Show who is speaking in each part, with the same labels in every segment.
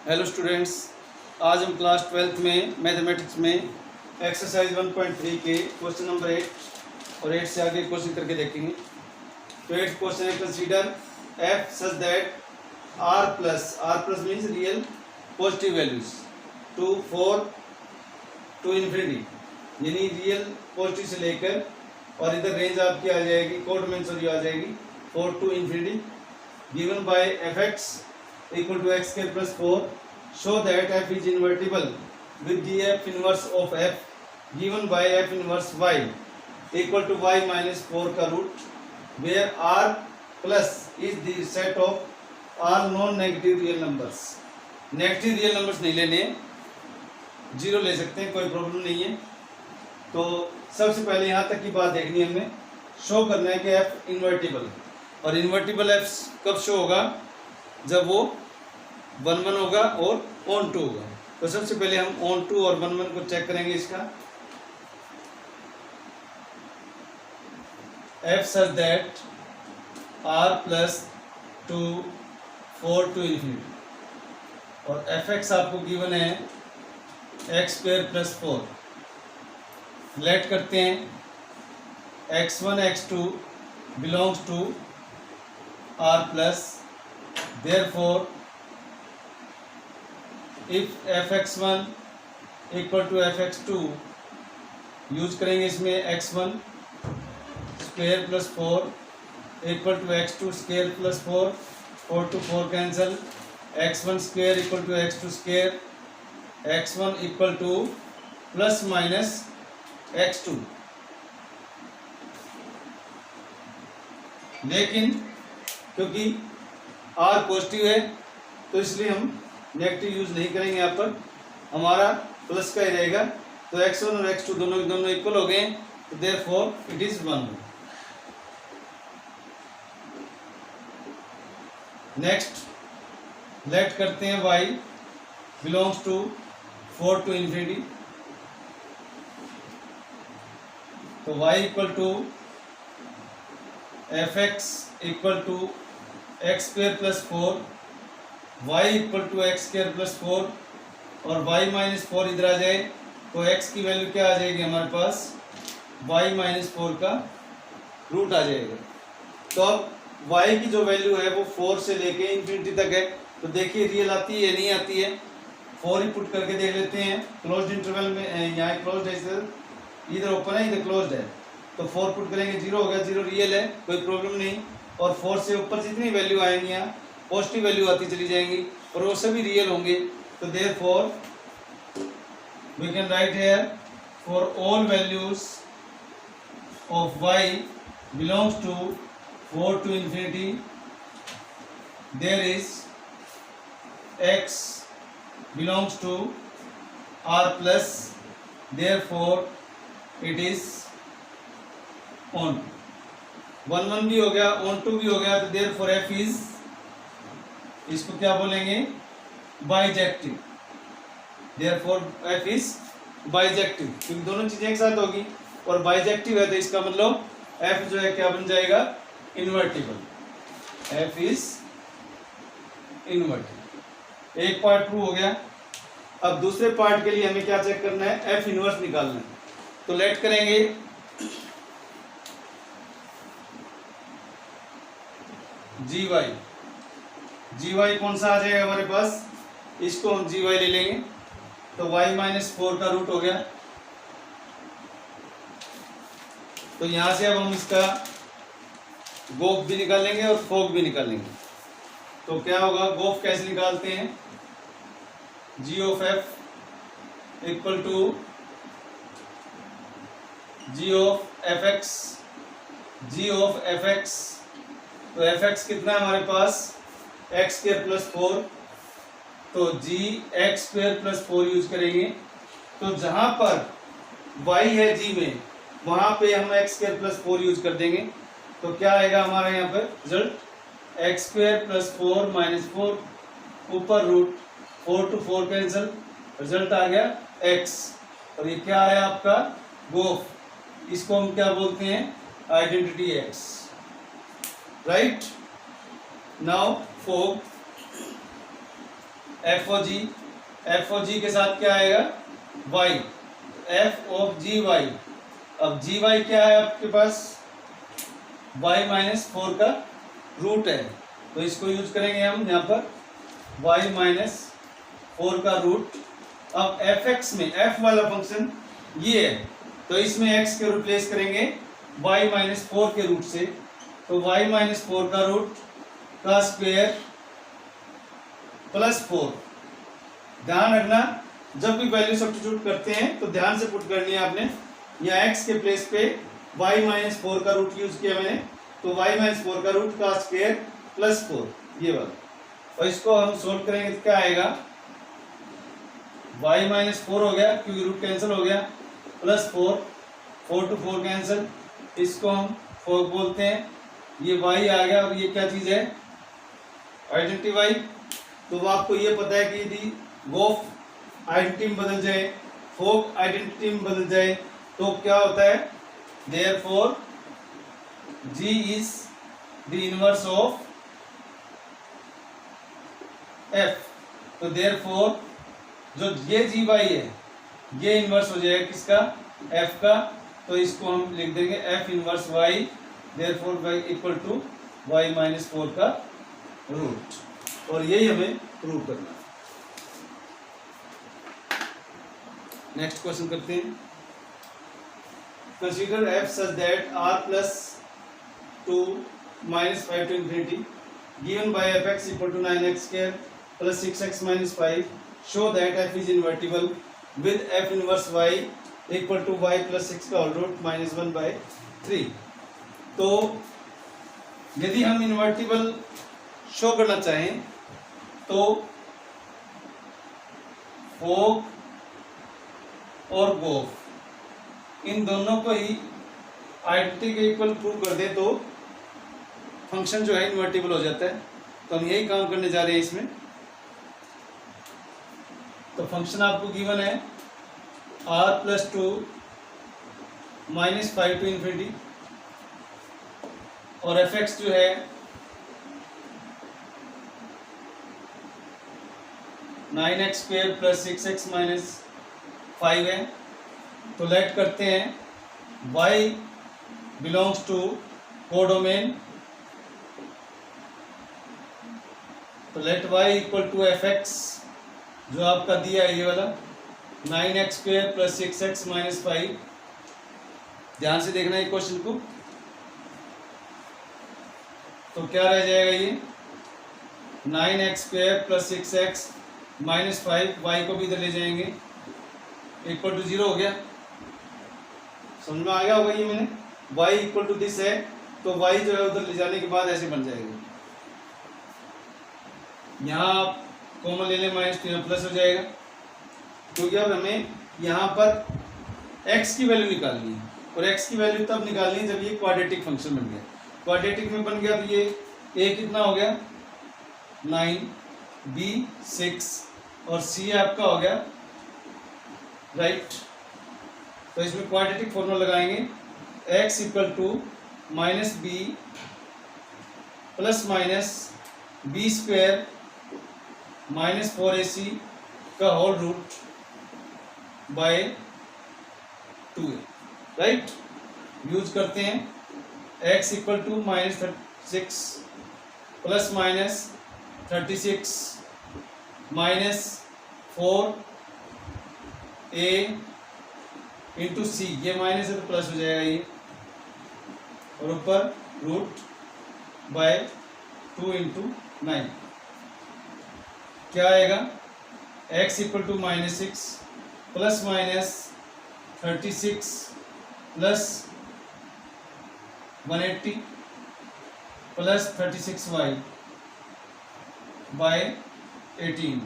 Speaker 1: Hello students, आज हम class 12th में मैथमेटिक्स में एक्सरसाइज 1.3 के क्वेश्चन नंबर 8 और 8 से आगे क्वेश्चन करके देखेंगे। तो 8 क्वेश्चन है, consider F such that R plus means real positive values to 4 to infinity, यानी रियल पॉजिटिव से लेकर और इधर रेंज आपकी आ जाएगी, कोड सॉरी आ जाएगी 4 to infinity, given by F X equal to x square plus 4. Show that f is invertible with the f inverse of f given by f inverse y equal to y minus 4 का root, where r plus is the set of r non-negative real numbers. Negative real numbers नहीं लेने, zero ले सकते हैं, कोई problem नहीं है। तो सबसे पहले यहाँ तक की बात देखनी है, हमें शो करना है कि f इन्वर्टिबल, और इन्वर्टिबल f कब शो होगा? जब वो 1 होगा और ऑन 2 होगा। तो सबसे पहले हम ऑन 2 और 1 को चेक करेंगे। इसका f such that r plus 2 4 to infinity, और एफ एक्स आपको गिवन है एक्स स्क्वायर प्लस 4। लेट करते हैं x1 x2 belongs to r plus, therefore if fx1 equal to fx2, use करेंगे इसमें x1 square plus 4 equal to x2 square plus 4, 4 to 4 cancel, x1 square equal to x2 square, x1 equal to plus minus x2। लेकिन क्योंकि r positive है तो इसलिए हम negative use नहीं करेंगे, यहाँ पर हमारा प्लस का ही रहेगा। तो x1 और x2 दोनों इक्वल हो गए, तो therefore it is 1। Next let करते हैं y belongs to 4 to infinity, तो y equal to F x equal to X square plus 4, y equal to X square plus 4, और y माइनस 4 इधर आ जाए तो x की वैल्यू क्या आ जाएगी हमारे पास? y माइनस 4 का रूट आ जाएगा। तो अब y की जो वैल्यू है वो 4 से लेके इन्फिनिटी तक है। तो देखिए रियल आती है या नहीं आती है, 4 ही पुट करके देख लेते हैं। क्लोज्ड इंटरवल में यहाँ क्लोज्ड है, इधर ओपन है इधर क्लोज्ड है, तो 4 पुट करेंगे, 0 हो गया, 0 रियल है, कोई प्रॉब्लम नहीं। और 4 से ऊपर जितनी वैल्यू आएंगी यहाँ पॉजिटिव वैल्यू आती चली जाएंगी और वो सभी रियल होंगे। तो therefore we can write here for all values of y belongs to 4 to infinity, there is x belongs to r plus, therefore it is on 1 भी हो गया, ऑन 2 भी हो गया, तो देयरफॉर f इज, इसको क्या बोलेंगे? Bijective. Therefore f is bijective, क्योंकि दोनों चीजें एक साथ होगी और बाइजेक्टिव है, तो इसका मतलब f जो है क्या बन जाएगा? इन्वर्टिबल। f is invertible. एक पार्ट प्रूव हो गया। अब दूसरे पार्ट के लिए हमें क्या चेक करना है? f इनवर्स निकालना है। तो लेट करेंगे gy कौन सा आ जाएगा हमारे पास? इसको हम gy ले लेंगे, तो y माइनस 4 का रूट हो गया। तो यहां से अब हम इसका गोफ भी निकालेंगे और फोक भी निकालेंगे। तो क्या होगा? गोफ कैसे निकालते हैं? g of f equal to g of F X, तो एफ एक्स कितना है हमारे पास? एक्स स्क्वेयर प्लस 4, तो G X square plus 4 use करेंगे। तो जहां पर y है g में, वहां पे हम एक्स स्क्वेयर प्लस 4 यूज कर देंगे। तो क्या आएगा हमारा यहाँ पर result? X square plus 4 minus 4, ऊपर रूट, 4 टू 4 कैंसिल, रिजल्ट आ गया x। और ये क्या है आपका? गोफ। इसको हम क्या बोलते हैं? Identity x, right. Now fog, F ओ जी के साथ क्या आएगा Y, F of G Y. अब जी वाई क्या है आपके पास, वाई माइनस 4 का रूट है, तो इसको यूज करेंगे हम यहाँ पर वाई माइनस 4 का रूट। अब एफ एक्स में एफ वाला फंक्शन ये है, तो इसमें एक्स के रिप्लेस करेंगे वाई माइनस 4 के रूट से, तो वाई माइनस 4 का रूट का स्क्वायर प्लस 4। ध्यान रखना जब भी वैल्यू सब्स्टिट्यूट करते हैं तो ध्यान से पुट करनी है आपने। या एक्स के प्लेस पे वाई माइनस 4 का रूट यूज किया मैंने, तो वाई माइनस 4 का रूट का स्क्वायर प्लस 4 ये वाला, और इसको हम सोल्व करेंगे तो क्या आएगा, वाई माइनस 4 हो गया क्योंकि रूट कैंसिल हो गया, प्लस 4, 4 to 4 कैंसिल, इसको हम 4 बोलते हैं, ये वाई आ गया। और ये क्या चीज़ है, आइडेंटिटी वाई। तो आपको ये पता है कि यदि गोफ आइडेंटिटी में बदल जाए, फोक आइडेंटिटी में बदल जाए तो क्या होता है, therefore G is the inverse of F. तो देयरफॉर जो ये जी वाई है ये इनवर्स हो जाएगा किसका, एफ का, तो इसको हम लिख देंगे F inverse Y, therefore Y equal to Y minus 4 का रूट। और यही हमें प्रूव करना है। नेक्स्ट क्वेश्चन करते हैं। Consider F such that R plus 2 minus 5 to infinity given by fx equal to 9x square plus 6x minus 5, show that f is invertible with f inverse y equal to y plus 6 का whole root minus 1 by 3। तो यदि हम invertible show करना चाहें तो फोक और गोफ इन दोनों को ही आइडेंटिटी के इक्वल प्रूव कर दे तो फंक्शन जो है इन्वर्टिबल हो जाता है। तो हम यही काम करने जा रहे हैं इसमें। तो फंक्शन आपको गिवन है r plus 2 minus 5 to infinity, और एफ एक्स जो है 9x square plus 6x minus 5 है। तो लेट करते हैं y बिलोंग्स टू कोडोमेन, तो let y equal to F X जो आपका दिया है ये वाला 9x square plus 6x minus 5। ध्यान से देखना है क्वेश्चन को। तो क्या रह जाएगा ये 9x square plus 6x minus 5, y को भी इधर ले जाएंगे इक्वल टू 0 हो गया। समझ में आ गया होगा ये मैंने, y इक्वल टू दिस है तो y जो है उधर ले जाने के बाद ऐसे बन जाएगा। यहाँ आप कॉमन ले लें माइनस 3 प्लस हो जाएगा, क्योंकि अब हमें यहाँ पर x की वैल्यू निकालनी है, और x की वैल्यू तब निकालनी है जब ये क्वाड्रेटिक फंक्शन बन गया। क्वाड्रेटिक में बन गया तो ये a कितना हो गया 9, b 6 और c आपका हो गया राइट। तो इसमें क्वाड्रेटिक फॉर्मूला लगाएंगे x equal to minus B plus minus B square minus 4ac का whole root by 2a right. Use करते हैं x equal to minus 6 plus minus 36 minus 4a into C, ये माइनस है तो plus हो जाएगा ये, और ऊपर रूट बाय 2 इंटू 9। क्या आएगा x equal to minus 6 plus minus 36 plus 180 plus 36y by 18।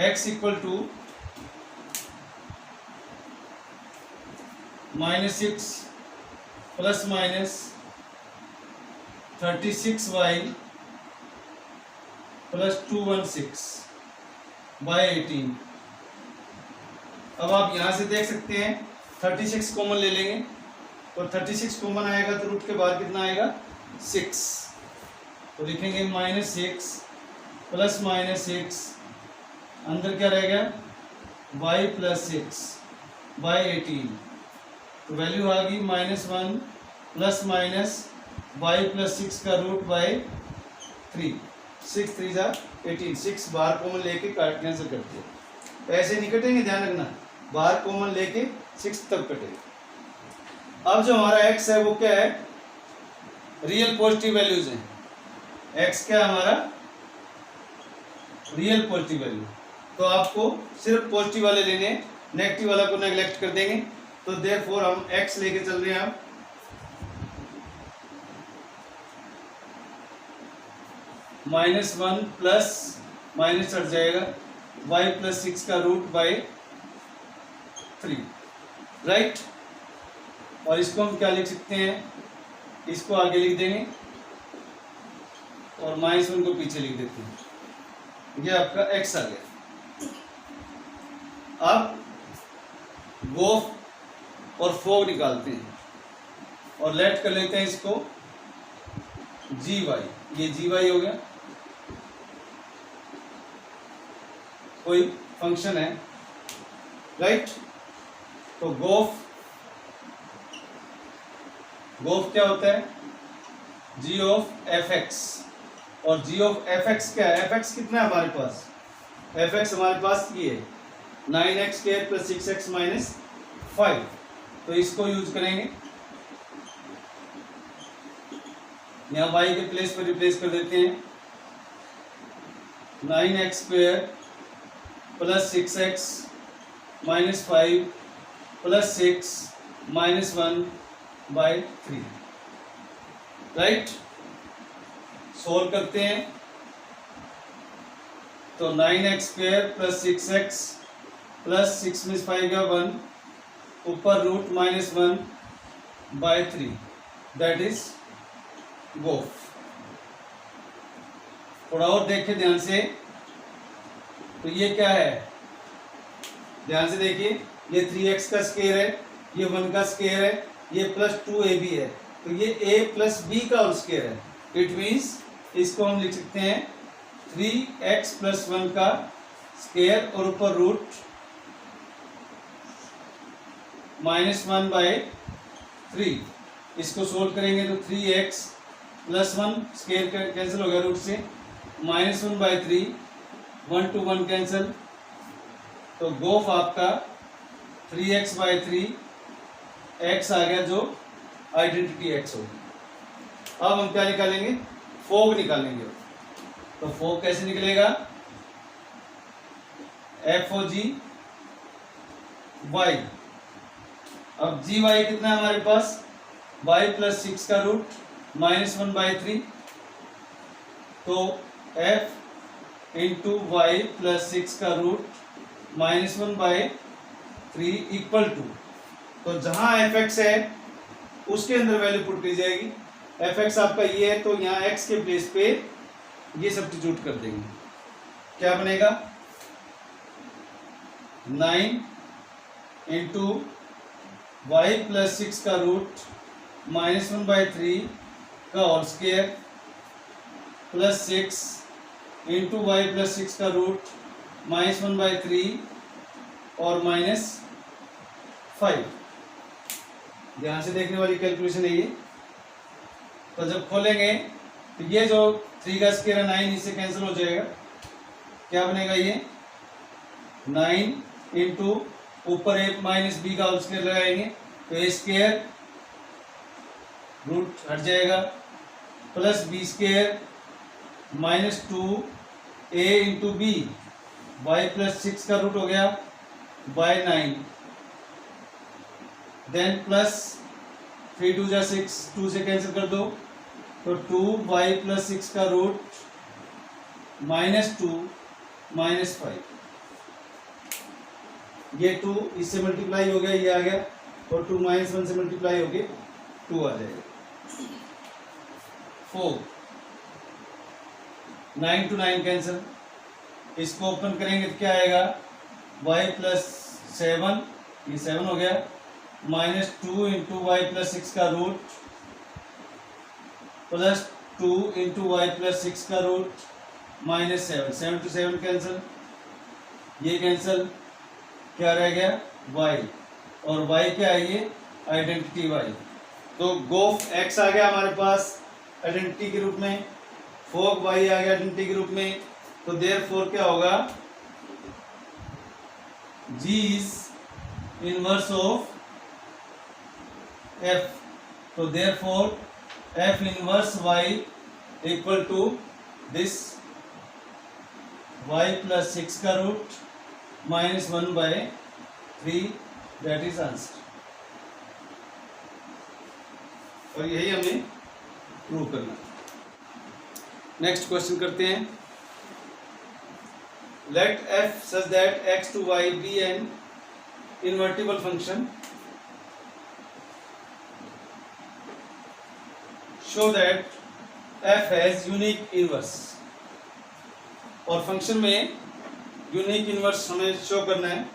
Speaker 1: x equal to minus 6 plus minus 36y plus 216 by 18। अब आप यहाँ से देख सकते हैं 36 कॉमन ले लेंगे, तो 36 कॉमन आएगा तो रूट के बाद कितना आएगा 6, तो लिखेंगे माइनस 6 प्लस माइनस 6 अंदर क्या रहेगा, y प्लस 6 बाई 18, तो वैल्यू आ गई -1 प्लस माइनस y प्लस 6 का रूट बाई 3, 6 3 जा 18, 6 बाहर कॉमन लेके कैंसिल करते हैं, ऐसे नहीं कटेंगे, ध्यान रखना, बाहर कॉमन लेके 6 तक कटेगा। अब जो हमारा x है वो क्या है, रियल पॉजिटिव वैल्यूज हैं, x क्या है हमारा, रियल पॉजिटिव वैल्यू, तो आपको सिर्फ पॉजिटिव वाले लेने, नेगेटिव वाला को नेग्लेक्ट कर देंगे, तो देयरफॉर हम x लेके चल रहे हैं। आप -1 प्लस माइनस हट जाएगा y प्लस 6 का रूट बाई 3, राइट। और इसको हम क्या लिख सकते हैं, इसको आगे लिख देंगे और -1 को पीछे लिख देते हैं, ये आपका x आ गया। अब गोफ और फोग निकालते हैं और लेट कर लेते हैं इसको gy, ये gy हो गया, कोई फंक्शन है, राइट। तो गोफ क्या होता है, g ऑफ fx, और g ऑफ fx क्या है, fx कितना है हमारे पास, fx हमारे पास ये 9x square plus 6x minus 5, तो इसको यूज करेंगे, यहाँ y के प्लेस पर रिप्लेस कर देते हैं, 9x square plus 6x minus 5 plus 6 minus 1 by 3, right. Solve करते हैं, तो 9x square plus 6x plus 6 में 5 का 1, ऊपर रूट -1 बाई 3, दैट इज गोफ। थोड़ा और देखें ध्यान से, तो ये क्या है, ध्यान से देखिए, ये 3x का स्क्वायर है, ये 1 का स्क्वायर है, ये प्लस 2ab है, तो ये a प्लस b का होल स्क्वायर है, इट मीन्स इसको हम लिख सकते हैं 3x प्लस 1 का स्क्वायर और ऊपर रूट -1 बाई 3, इसको सोल्व करेंगे तो 3x प्लस 1 स्क्वायर कैंसिल हो गया रूट से, -1 बाई 3, 1 to 1 कैंसिल, तो गोफ आपका 3x बाई 3, x आ गया जो आइडेंटिटी x होगी। अब हम क्या निकालेंगे, फोग निकालेंगे, तो फोग कैसे निकलेगा, FOG y, अब gy कितना है हमारे पास, y प्लस 6 का रूट -1 बाई 3, तो f इंटू वाई प्लस 6 का रूट -1 बाई 3 इक्वल टू, तो जहां fx है उसके अंदर वैल्यू पुट की जाएगी, fx आपका ये है, तो यहाँ x के प्लेस पे ये सब्स्टिट्यूट कर देंगे, क्या बनेगा 9 इंटू वाई प्लस 6 का रूट -1 बाई 3 का whole square plus 6 into Y plus 6 का रूट -1 बाई 3 और -5। ध्यान से देखने वाली कैलकुलेशन है ये। तो जब खोलेंगे तो ये जो 3 का स्क्वायर है 9 इससे कैंसिल हो जाएगा, क्या बनेगा ये 9 इंटू ऊपर एक माइनस बी का होल स्क्वायर लगाएंगे तो ए स्क्वायर रूट हट जाएगा प्लस बी स्क्वायर -2 ए इंटू बी, वाई प्लस 6 का रूट हो गया बाय 9, देन प्लस 3 2 जा 6, 2 से कैंसिल कर दो तो 2 वाई प्लस 6 का रूट -2 -5, ये 2 इससे मल्टीप्लाई हो गया, ये आ गया और 2 -1 से मल्टीप्लाई हो गया 2 आ जाएगा। 4 9 to 9 कैंसिल, इसको ओपन करेंगे तो क्या आएगा y प्लस 7, ये 7 हो गया -2 इंटू वाई प्लस 6 का root plus 2 into Y plus 6 का रूट -7, 7 to 7 कैंसिल, ये कैंसिल, क्या रह गया y, और y क्या है ये आइडेंटिटी y। तो गोफ x आ गया हमारे पास आइडेंटिटी के रूप में, फोक y आ गया आइडेंटिटी के रूप में। तो देयरफॉर क्या होगा, g is inverse of f। तो therefore f inverse y equal to this y plus 6 का root minus 1/3, that is answer. और यही हमें प्रूव करना। नेक्स्ट क्वेश्चन करते हैं। Late f such that x to y be an invertible function, show that f has unique inverse। और function में unique inverse हमें शो करना है।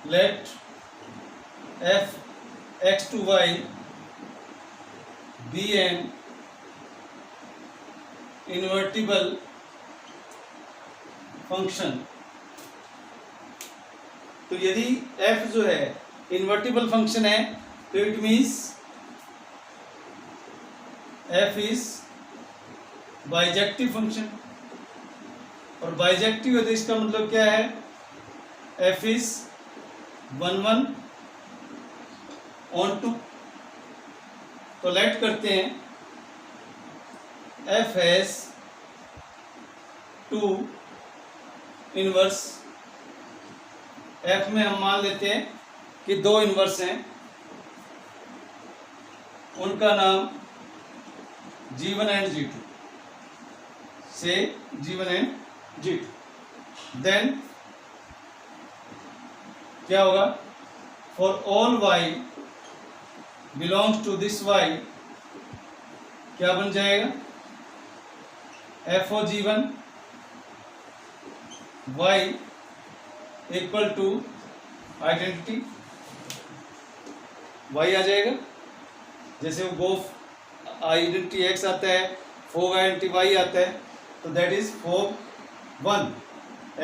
Speaker 1: Let f x to y be an invertible function. तो यदि f जो है invertible function है तो it means f is bijective function, और बाइजेक्टिव है तो इसका मतलब क्या है, f इज 1 on 2। तो लेट करते हैं f हैज 2 इनवर्स। f में हम मान लेते हैं कि 2 इनवर्स हैं, उनका नाम G1 एंड G2 से G1 एंड G2। देन क्या होगा, for all y belongs to this y क्या बन जाएगा, f of G1 y equal to identity y आ जाएगा। जैसे वो गोफ आइडेंटिटी x आता है, फोग आइडेंटिटी y आता है, तो that is f o g 1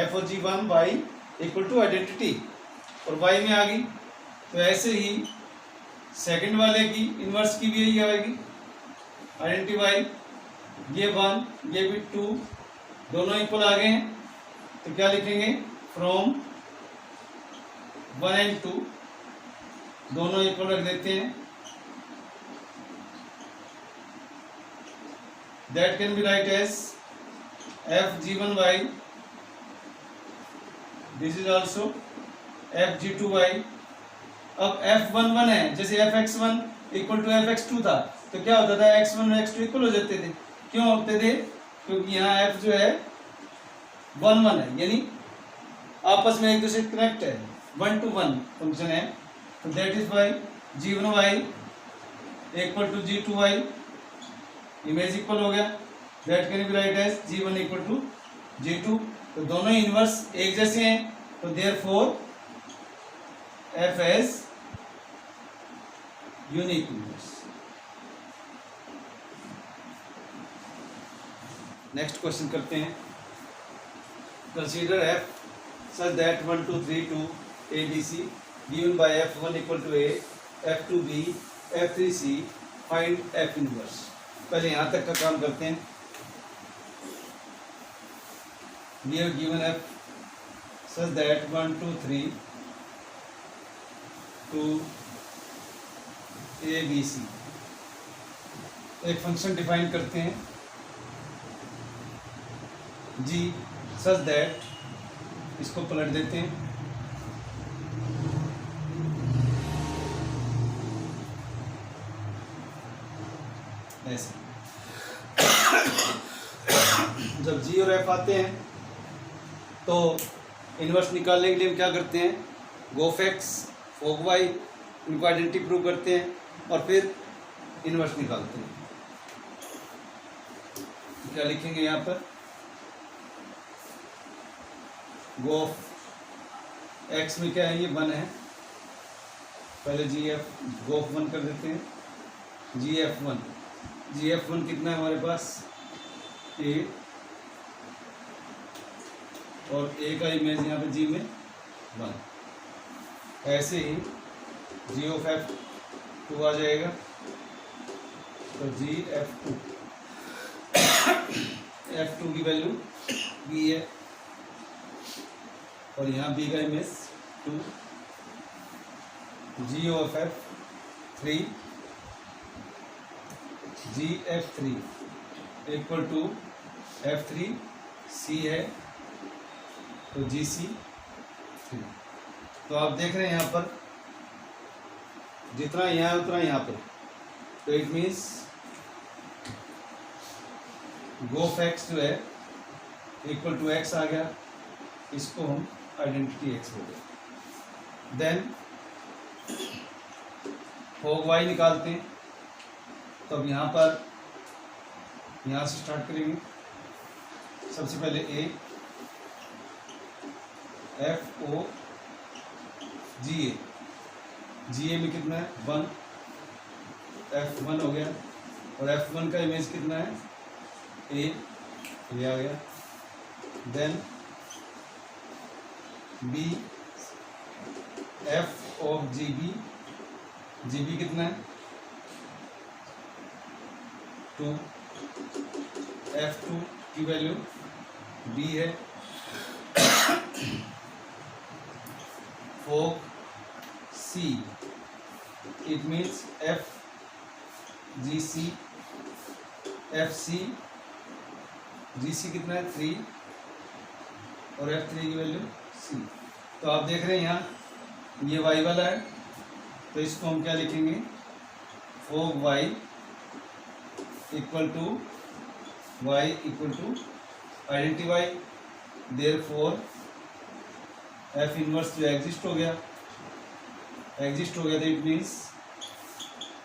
Speaker 1: f of G1 y equal to identity, और y में आ गई। तो ऐसे ही सेकंड वाले की इनवर्स की भी यही आएगी आइडेंटिटी y, ये 1 ये भी 2, दोनों इक्वल आ गए हैं। तो क्या लिखेंगे, फ्रॉम 1 एंड 2 दोनों इक्वल रख देते हैं। That can be write as f G1 y, this is also f G2 y। अब f11 है, जैसे fx1 इक्वल टू fx2 था, तो क्या होता था, x1 और x2 इक्वल हो जाते थे। क्यों होते थे, क्योंकि यहाँ f जो है 1 1 है, यानी आपस में एक दूसरे कनेक्ट है, 1 to 1 फंक्शन है। तो that is y G1 y equal to G2 y, image equal हो गया। That can be write as G1 equal to G2। तो दोनों इनवर्स एक जैसे हैं, तो therefore f has unique inverse. Next question करते हैं। Consider f such that 1 2 3 2 ABC given by f1 equal to a, f2 b, f3 c, find f inverse। पहले यहाँ तक का काम करते हैं। We have given f such that 1 2 3 2 a b c। एक फंक्शन डिफाइन करते हैं g such that, इसको पलट देते हैं, ऐसे। जब g और f आते हैं तो इनवर्स निकालने के लिए हम क्या करते हैं, गोफ x फोग y इनको आइडेंटिटी प्रूव करते हैं और फिर इनवर्स निकालते हैं। क्या लिखेंगे यहाँ पर, गोफ x में क्या है, ये 1 है, पहले gf गोफ 1 कर देते हैं, gf1 कितना है हमारे पास, 8 और ए का इमेज यहाँ पे जी में 1। ऐसे ही जी ऑफ एफ 2 आ जाएगा, तो जी F2 की वैल्यू बी है, और यहाँ बी का image 2। G of f 3 g F3 equal to F3 C है, तो जी सी 3। तो आप देख रहे हैं यहाँ पर जितना यहाँ है उतना यहाँ पर, तो इट मीन्स गोफ एक्स जो है इक्वल टू एक्स आ गया, इसको हम आइडेंटिटी एक्स बोलते हैं। देन फोग वाई निकालते हैं, तो अब यहाँ पर यहाँ से स्टार्ट करेंगे। सबसे पहले ए एफ ओ जी ए में कितना है 1, F1 हो गया, और F1 का इमेज कितना है ए, ये आ गया। Then B F of G B कितना है 2, F2 की वैल्यू बी है। Fog C it means F G C, F C G C कितना है 3, और F3 की वैल्यू सी। तो आप देख रहे हैं यहाँ ये y वाला है, तो इसको हम क्या लिखेंगे, f o g y equal to identity y, therefore F inverse जो एग्जिस्ट हो गया तो it means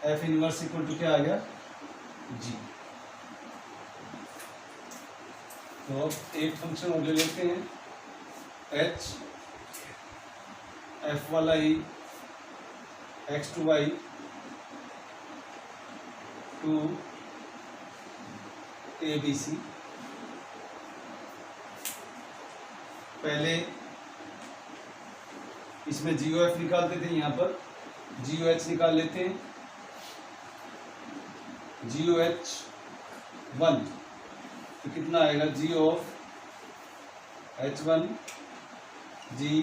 Speaker 1: f inverse equal to क्या आ गया जी। तो अब एक फंक्शन और ले लेते हैं एच एफ वाला ही X to Y to A B C. पहले इसमें जी ओ एफ निकालते थे, यहाँ पर जी ओ एच निकाल लेते हैं। जी ओ एच 1 तो कितना आएगा, जी ऑफ एच 1 जी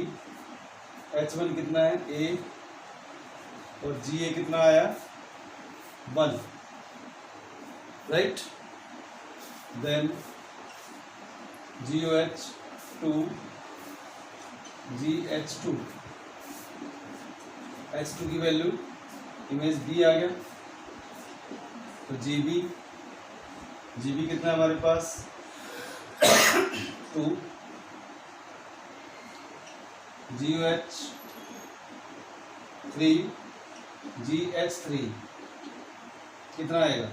Speaker 1: एच 1 कितना है ए, और जी ए कितना आया 1, राइट। देन जी ओ एच 2 जी एच 2 की वैल्यू इमेज बी आ गया, तो जी बी कितना है हमारे पास 2, जी ओ एच 3 जी एच 3 कितना आएगा,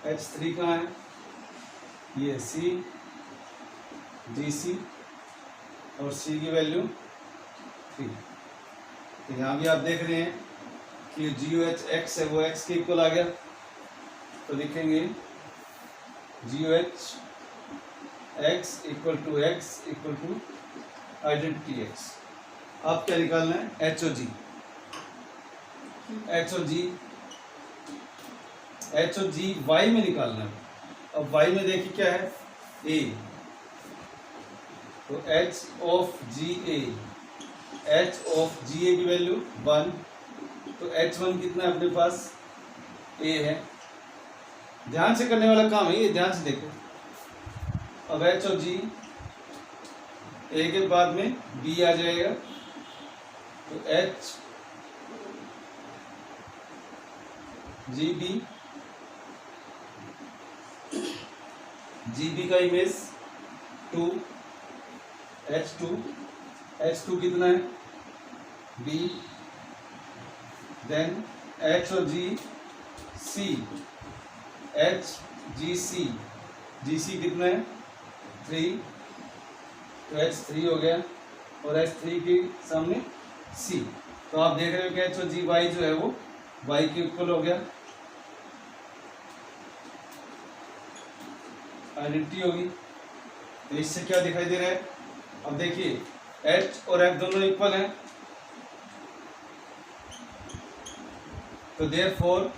Speaker 1: H3 कहाँ है, ये C जी सी, और C की वैल्यू 3। तो यहाँ भी आप देख रहे हैं कि जी ओ एच एक्स है वो एक्स के इक्वल आ गया, तो लिखेंगे G O H X equal to identity X. आप क्या निकालना है, एच ओ जी वाई में निकालना है। अब वाई में देखिए क्या है ए, तो एच ऑफ जी ए की वैल्यू 1, तो H1 कितना है अपने पास ए है। ध्यान से करने वाला काम है ये, ध्यान से देखो। अब एच और जी ए के बाद में बी आ जाएगा, तो एच जी बी का इमेज 2, H2 कितना है बी। देन एच और जी सी, जी सी कितना है 3, तो H3 हो गया, और H3 के सामने C। तो आप देख रहे हो कि एच और जी वाई जो है वो वाई के इक्वल हो गया। आइडेंटिटी होगी। तो इससे क्या दिखाई दे रहा है, अब देखिए h और f दोनों इक्वल हैं, तो देयरफॉर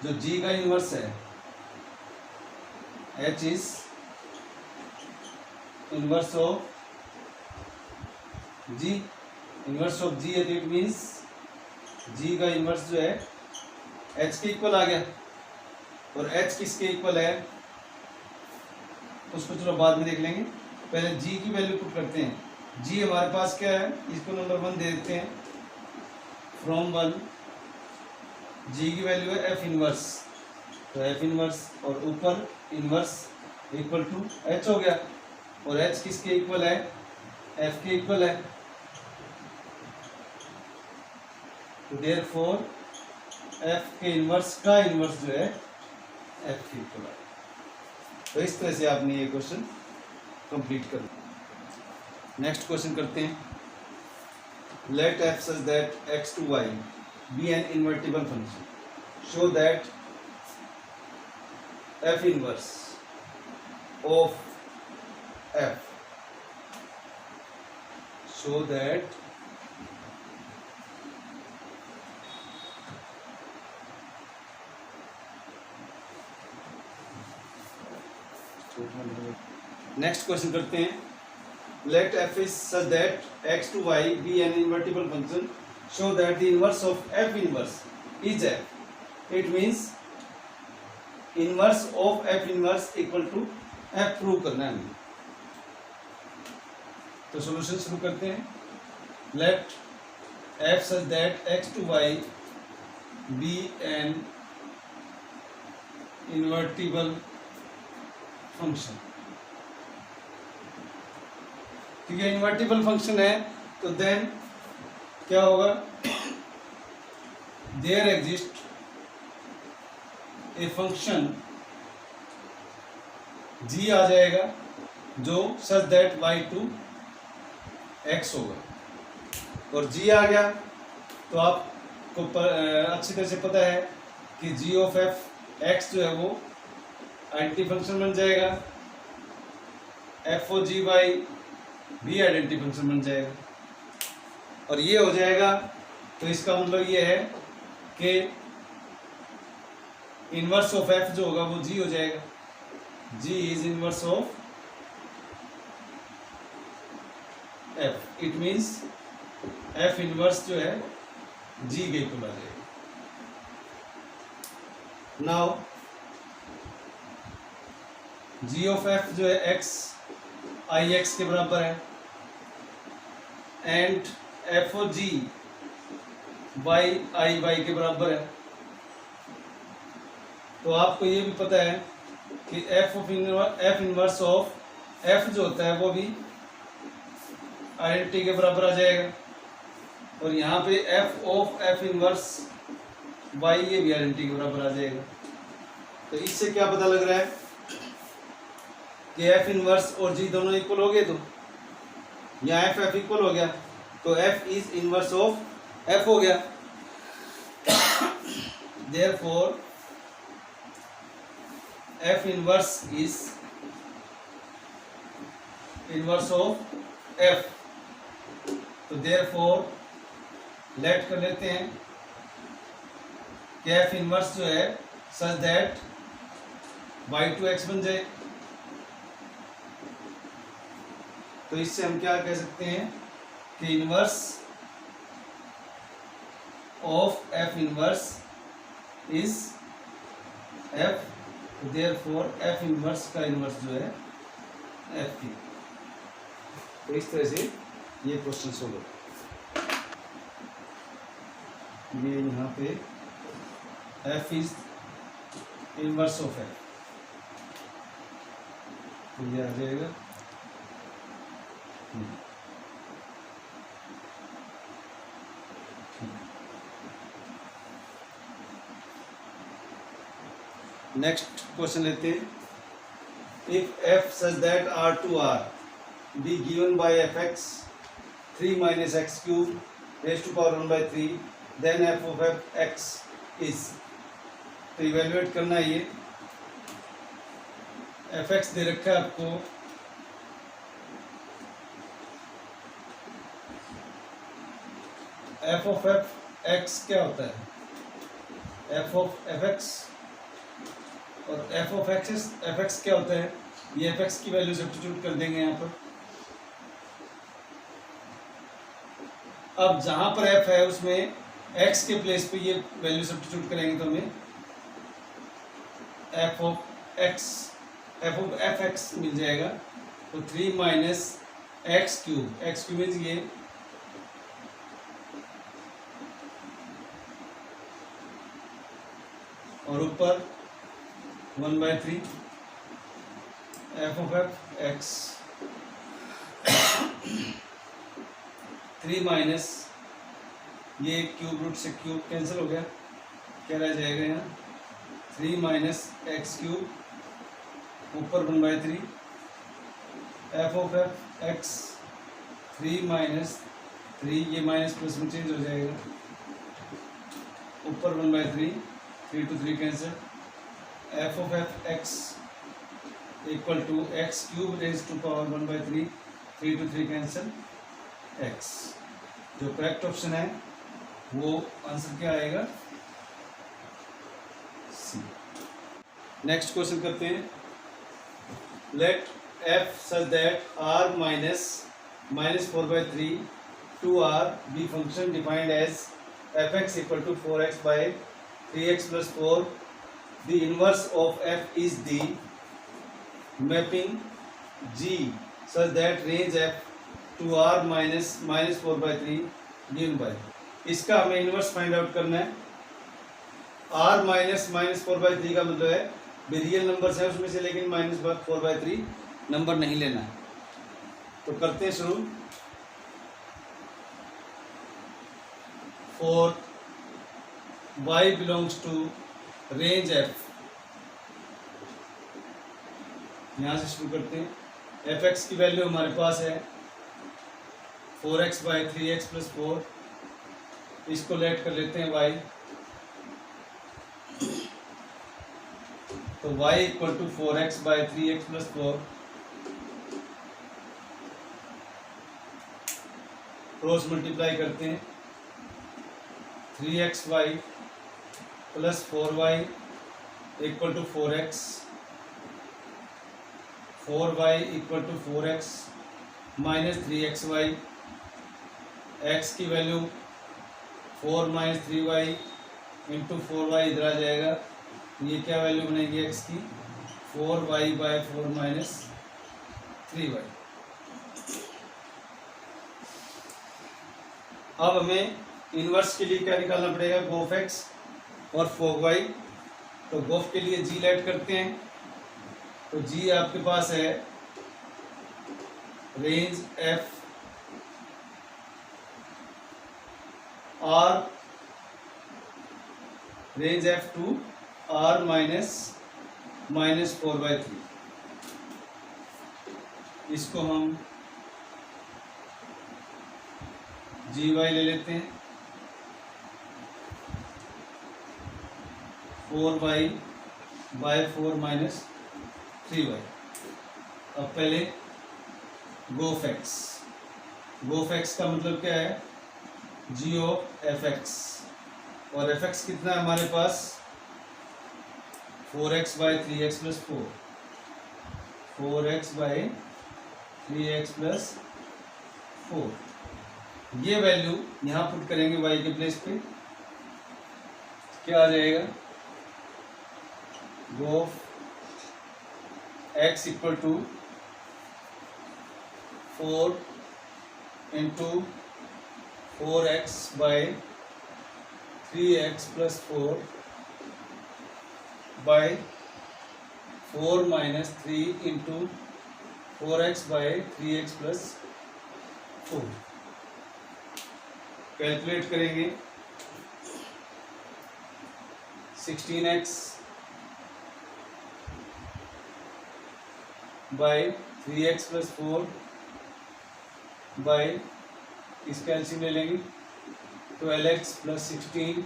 Speaker 1: जो g का इनवर्स है h is inverse of g, inverse of g है, तो इट मीन्स g का इनवर्स जो है h के इक्वल आ गया। और h किसके इक्वल है उसको चलो बाद में देख लेंगे, पहले g की वैल्यू पुट करते हैं। g हमारे पास क्या है, इसको नंबर 1 दे देते हैं, फ्रॉम 1 g की वैल्यू है f इनवर्स, तो f इनवर्स और ऊपर इनवर्स इक्वल टू h हो गया। और h किसके इक्वल है, f के इक्वल है, तो देयरफॉर f के इनवर्स का इनवर्स जो है f के इक्वल है। तो इस तरह से आपने ये क्वेश्चन कंप्लीट कर लिया। नेक्स्ट क्वेश्चन करते हैं, late f such that x to y be an invertible function, show that f inverse of f, show that next question करते हैं, late f is such that x to y be an invertible function, show that the inverse of f inverse is f. It means inverse of f inverse equal to f prove करना है हमें। तो solution शुरू करते हैं, late f such that x to y be an invertible function. ठीक है, invertible function है तो देन क्या होगा, there exist a function g आ जाएगा जो such that y to x होगा। और g आ गया तो आपको अच्छी तरह से पता है कि g ऑफ f x जो है वो आइडेंटिटी फंक्शन बन जाएगा, एफ ओ जी वाई भी आइडेंटिटी फंक्शन बन जाएगा। और ये हो जाएगा तो इसका मतलब ये है कि इनवर्स ऑफ एफ जो होगा वो जी हो जाएगा, G is inverse of F, it means F inverse जो है जी के इक्वल आ जाएगा। नाउ जी ऑफ एफ जो है एक्स आई एक्स के बराबर है, and f O ji y I y के बराबर है। तो आपको ये भी पता है कि एफ इनवर्स ऑफ एफ जो होता है वो भी आइडेंटिटी के बराबर आ जाएगा। और यहाँ पे f of f inverse y ये भी आइडेंटिटी के बराबर आ जाएगा। तो इससे क्या पता लग रहा है कि एफ इनवर्स और जी दोनों इक्वल हो गए, तो यहाँ एफ एफ इक्वल हो गया तो f is inverse of f हो गया। Therefore F inverse is inverse of F. तो देयरफॉर लेट कर लेते हैं कि एफ इनवर्स जो है such that y to x बन जाए। तो इससे हम क्या कह सकते हैं कि inverse of f inverse is F, therefore F inverse का इनवर्स जो है एफ की। तो इस तरह से ये क्वेश्चन सोल्व होगा। ये यहाँ पे f is inverse of F, तो ये आ जाएगा नेक्स्ट क्वेश्चन लेते हैं, if f such that R to R be given by F x 3 - x³ raised to power 1/3, then f of f x is, तो इवेल्युएट करना है ये। एफ एक्स दे रखा है आपको एफ ऑफ एफ एक्स क्या होता है, एफ ऑफ एफ एक्स और एफ ऑफ एक्स क्या होता है, ये एफ एक्स की वैल्यू सब्स्टिट्यूट कर देंगे यहाँ पर। अब जहां पर एफ है उसमें एक्स के प्लेस पे ये वैल्यू सब्स्टिट्यूट करेंगे तो हमें एफ ऑफ एफ एक्स मिल जाएगा। तो 3 माइनस एक्स क्यूब मीन्स ये और ऊपर 1/3 F of F x 3 minus ये क्यूब रूट से क्यूब कैंसिल हो गया, क्या रह जाएगा यहाँ 3 माइनस एक्स क्यूब ऊपर 1/3 F of F x 3 minus 3 ये माइनस प्लस में चेंज हो जाएगा ऊपर 1/3 3 to 3 cancel f of F x equal to x cube raise to power 1/3 3 to 3 cancel x. जो करेक्ट ऑप्शन है वो आंसर क्या आएगा सी। नेक्स्ट क्वेश्चन करते हैं। Let f such that R minus -4/3 to R be function defined as f x equal to 4x by 3x plus 4. The inverse of f is the mapping G such that range f to r minus -4/3 given by। इसका हमें inverse find out करना है। r minus -4/3 का मतलब है real numbers है उसमें से, लेकिन -4/3 नंबर नहीं लेना है। तो करते हैं शुरू। 4 y belongs to range f, यहाँ से शुरू करते हैं। एफ एक्स की वैल्यू हमारे पास है 4x by 3x plus 4, इसको लेट कर लेते हैं y। तो y equal to 4x by 3x plus 4, cross multiply करते हैं 3xy plus 4y equal to 4x, 4y equal to 4x minus 3xy, x की value 4 minus 3y into 4y इधर आ जाएगा। ये क्या वैल्यू बनेगी x की 4y बाय 4 माइनस 3y। अब हमें इनवर्स के लिए क्या निकालना पड़ेगा, गोफ x और फोग y। तो गोफ के लिए g लेट करते हैं। तो g आपके पास है range f r, range f to r minus -4/3। इसको हम gy ले लेते हैं 4y बाय 4 माइनस 3y। अब पहले गोफ एक्स का मतलब क्या है, जी ऑफ एफ एक्स, और एफ एक्स कितना है हमारे पास 4x by 3x plus 4, 4x by 3x plus 4। ये वैल्यू यहाँ पुट करेंगे y के प्लेस पे, क्या आ जाएगा, g o f x equal to 4 into 4x by 3x plus 4 by 4 minus 3 into 4x by 3x plus 4। Calculate करेंगे 16x by 3x plus 4 by इसका एलसीएम ले लेंगे 12x plus 16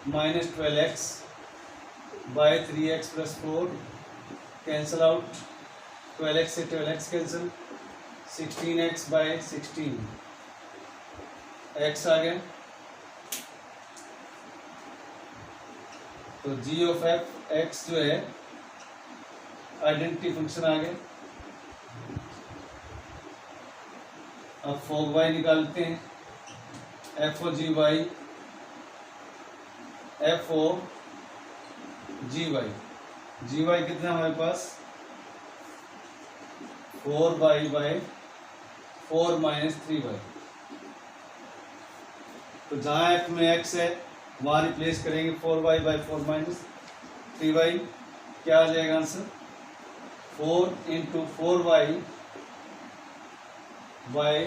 Speaker 1: minus 12x by 3x plus 4 cancel out, 12x से 12x cancel, 16x bye 16 x आ गया। तो g of F X जो है identity function आ गया। अब फोग वाई निकालते हैं, एफ ओ जी वाई, एफ ओ जी वाई कितना हमारे पास 4y बाई 4 माइनस 3y। तो जहाँ एफ में x है वहाँ रिप्लेस करेंगे 4y बाई 4 माइनस 3y। क्या आ जाएगा answer 4 into 4y by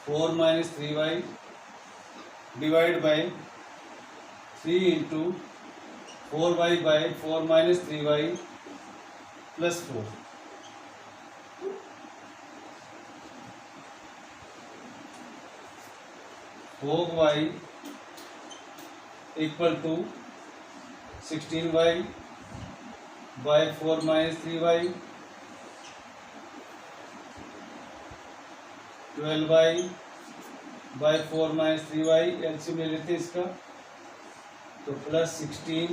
Speaker 1: 4 minus 3y divide by 3 into 4y by 4 minus 3y plus 4। F o g y equal to 16y by 4 minus 3y, 12y by 4 minus 3y, LCM ले लेते हैं इसका, तो plus 16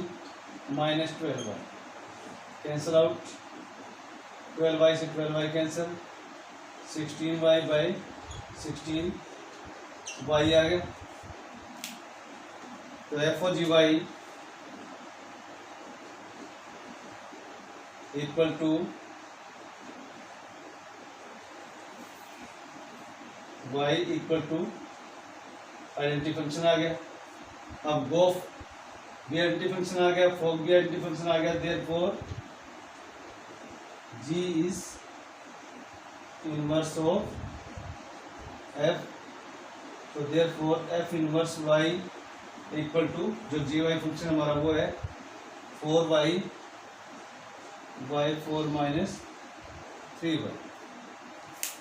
Speaker 1: minus 12y cancel out, 12y से 12y cancel, 16y by 16y आ गया। तो F O ji Y equal to Y equal to identity function आ गया। अब गोफ भी आइडेंटिटी फंक्शन आ गया, फोक भी आइडेंटिटी फंक्शन आ गया। Therefore G is inverse of F. तो therefore F inverse Y equal to जो जी वाई फंक्शन हमारा वो है 4y बाई 4 माइनस 3y।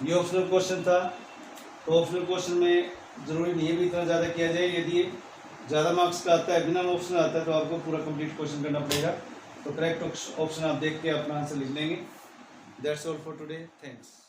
Speaker 1: ये ऑप्शनल क्वेश्चन था। तो ऑप्शनल क्वेश्चन में ज़रूरी नहीं है भी इतना ज़्यादा किया जाए। यदि ज़्यादा मार्क्स का आता है, बिना ऑप्शन आता है, तो आपको पूरा कंप्लीट क्वेश्चन करना पड़ेगा। तो करेक्ट ऑप्शन आप देख के अपना आंसर लिख लेंगे। That's all for today, thanks.